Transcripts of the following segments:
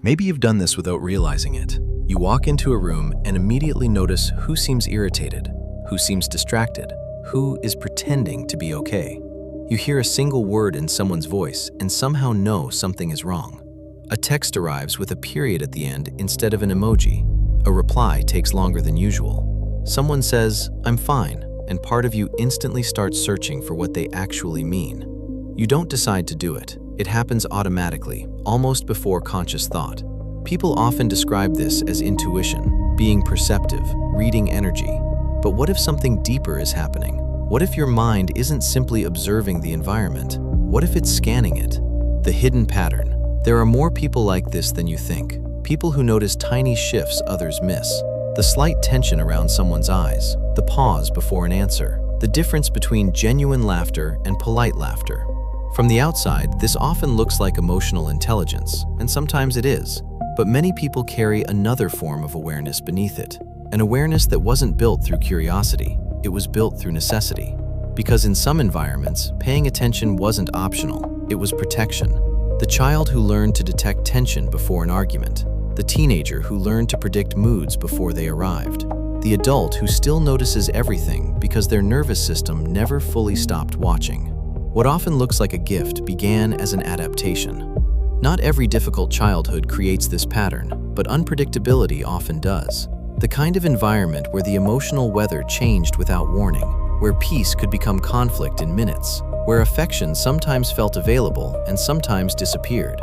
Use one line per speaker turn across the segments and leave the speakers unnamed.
Maybe you've done this without realizing it. You walk into a room and immediately notice who seems irritated, who seems distracted, who is pretending to be okay. You hear a single word in someone's voice and somehow know something is wrong. A text arrives with a period at the end instead of an emoji. A reply takes longer than usual. Someone says, "I'm fine," and part of you instantly starts searching for what they actually mean. You don't decide to do it. It happens automatically, almost before conscious thought. People often describe this as intuition, being perceptive, reading energy. But what if something deeper is happening? What if your mind isn't simply observing the environment? What if it's scanning it? The hidden pattern. There are more people like this than you think. People who notice tiny shifts others miss. The slight tension around someone's eyes, the pause before an answer, the difference between genuine laughter and polite laughter. From the outside, this often looks like emotional intelligence, and sometimes it is. But many people carry another form of awareness beneath it, an awareness that wasn't built through curiosity, it was built through necessity. Because in some environments, paying attention wasn't optional, it was protection. The child who learned to detect tension before an argument, the teenager who learned to predict moods before they arrived, the adult who still notices everything because their nervous system never fully stopped watching. What often looks like a gift began as an adaptation. Not every difficult childhood creates this pattern, but unpredictability often does. The kind of environment where the emotional weather changed without warning, where peace could become conflict in minutes, where affection sometimes felt available and sometimes disappeared.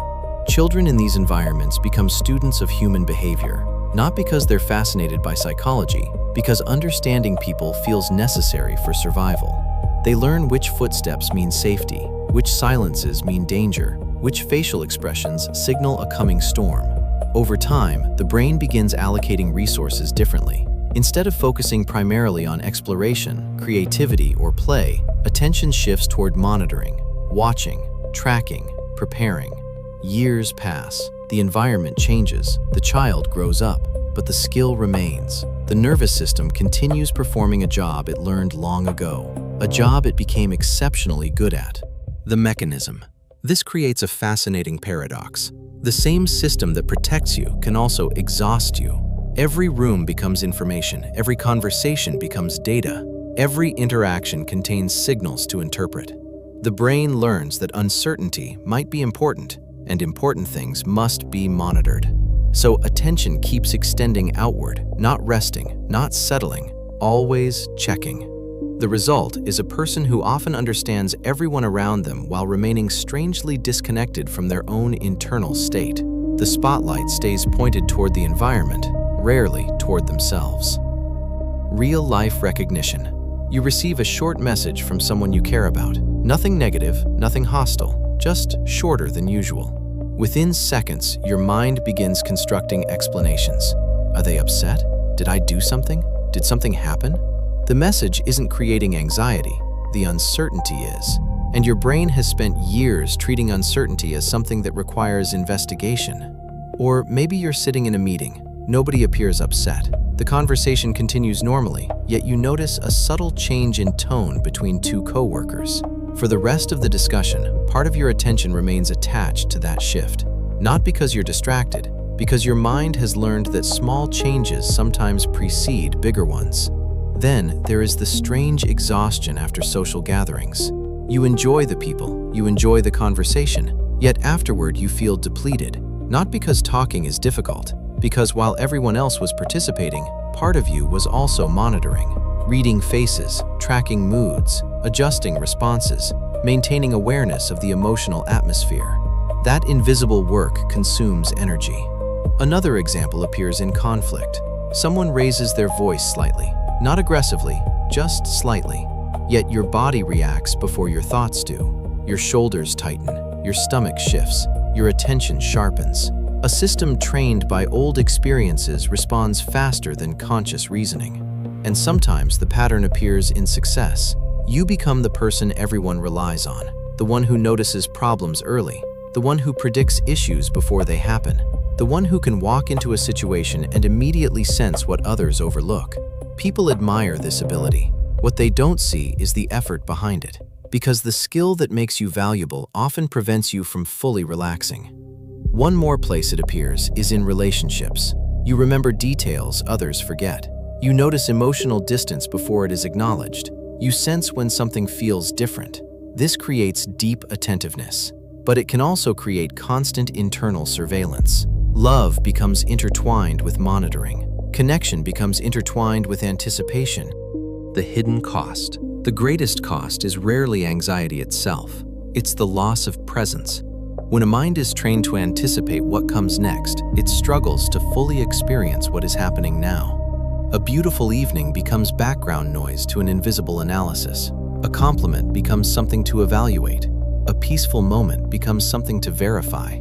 Children in these environments become students of human behavior, not because they're fascinated by psychology, because understanding people feels necessary for survival. They learn which footsteps mean safety, which silences mean danger, which facial expressions signal a coming storm. Over time, the brain begins allocating resources differently. Instead of focusing primarily on exploration, creativity, or play, attention shifts toward monitoring, watching, tracking, preparing. Years pass, the environment changes, the child grows up, but the skill remains. The nervous system continues performing a job it learned long ago, a job it became exceptionally good at. The mechanism. This creates a fascinating paradox. The same system that protects you can also exhaust you. Every room becomes information, every conversation becomes data, every interaction contains signals to interpret. The brain learns that uncertainty might be important, and important things must be monitored. So attention keeps extending outward, not resting, not settling, always checking. The result is a person who often understands everyone around them while remaining strangely disconnected from their own internal state. The spotlight stays pointed toward the environment, rarely toward themselves. Real-life recognition. You receive a short message from someone you care about. Nothing negative, nothing hostile, just shorter than usual. Within seconds, your mind begins constructing explanations. Are they upset? Did I do something? Did something happen? The message isn't creating anxiety, the uncertainty is. And your brain has spent years treating uncertainty as something that requires investigation. Or maybe you're sitting in a meeting. Nobody appears upset. The conversation continues normally, yet you notice a subtle change in tone between two coworkers. For the rest of the discussion, part of your attention remains attached to that shift. Not because you're distracted, because your mind has learned that small changes sometimes precede bigger ones. Then there is the strange exhaustion after social gatherings. You enjoy the people, you enjoy the conversation, yet afterward you feel depleted. Not because talking is difficult, because while everyone else was participating, part of you was also monitoring, reading faces, tracking moods, adjusting responses, maintaining awareness of the emotional atmosphere. That invisible work consumes energy. Another example appears in conflict. Someone raises their voice slightly, not aggressively, just slightly. Yet your body reacts before your thoughts do. Your shoulders tighten, your stomach shifts, your attention sharpens. A system trained by old experiences responds faster than conscious reasoning. And sometimes the pattern appears in success. You become the person everyone relies on, the one who notices problems early, the one who predicts issues before they happen, the one who can walk into a situation and immediately sense what others overlook. People admire this ability. What they don't see is the effort behind it, because the skill that makes you valuable often prevents you from fully relaxing. One more place it appears is in relationships. You remember details others forget. You notice emotional distance before it is acknowledged. You sense when something feels different. This creates deep attentiveness, but it can also create constant internal surveillance. Love becomes intertwined with monitoring. Connection becomes intertwined with anticipation. The hidden cost. The greatest cost is rarely anxiety itself. It's the loss of presence. When a mind is trained to anticipate what comes next, it struggles to fully experience what is happening now. A beautiful evening becomes background noise to an invisible analysis. A compliment becomes something to evaluate. A peaceful moment becomes something to verify.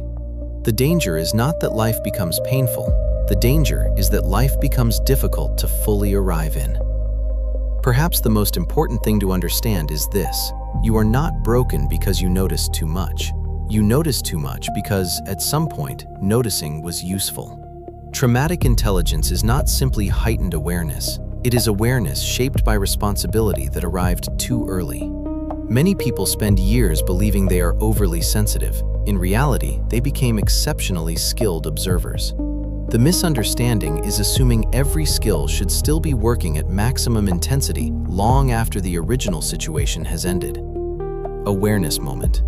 The danger is not that life becomes painful. The danger is that life becomes difficult to fully arrive in. Perhaps the most important thing to understand is this: you are not broken because you notice too much. You notice too much because, at some point, noticing was useful. Traumatic intelligence is not simply heightened awareness. It is awareness shaped by responsibility that arrived too early. Many people spend years believing they are overly sensitive. In reality, they became exceptionally skilled observers. The misunderstanding is assuming every skill should still be working at maximum intensity long after the original situation has ended. Awareness moment.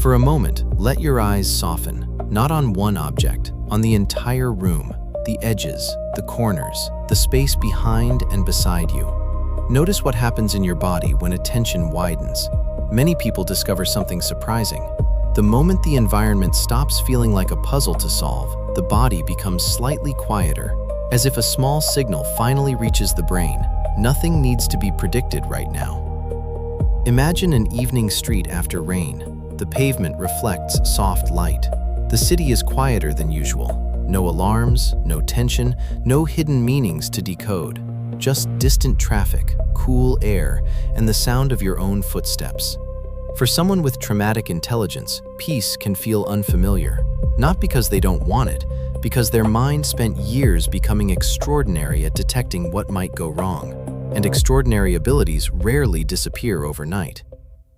For a moment, let your eyes soften, not on one object, on the entire room, the edges, the corners, the space behind and beside you. Notice what happens in your body when attention widens. Many people discover something surprising. The moment the environment stops feeling like a puzzle to solve, the body becomes slightly quieter, as if a small signal finally reaches the brain. Nothing needs to be predicted right now. Imagine an evening street after rain. The pavement reflects soft light. The city is quieter than usual. No alarms, no tension, no hidden meanings to decode. Just distant traffic, cool air, and the sound of your own footsteps. For someone with traumatic intelligence, peace can feel unfamiliar, not because they don't want it, because their mind spent years becoming extraordinary at detecting what might go wrong, and extraordinary abilities rarely disappear overnight.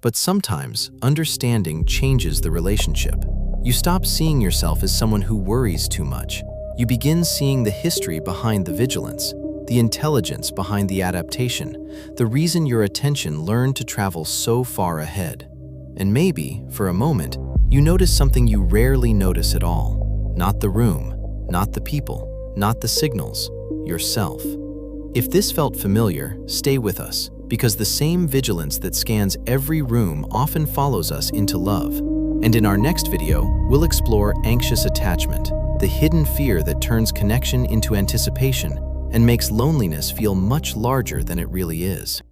But sometimes, understanding changes the relationship. You stop seeing yourself as someone who worries too much. You begin seeing the history behind the vigilance, the intelligence behind the adaptation, the reason your attention learned to travel so far ahead. And maybe, for a moment, you notice something you rarely notice at all. Not the room, not the people, not the signals, yourself. If this felt familiar, stay with us, because the same vigilance that scans every room often follows us into love. And in our next video, we'll explore anxious attachment, the hidden fear that turns connection into anticipation and makes loneliness feel much larger than it really is.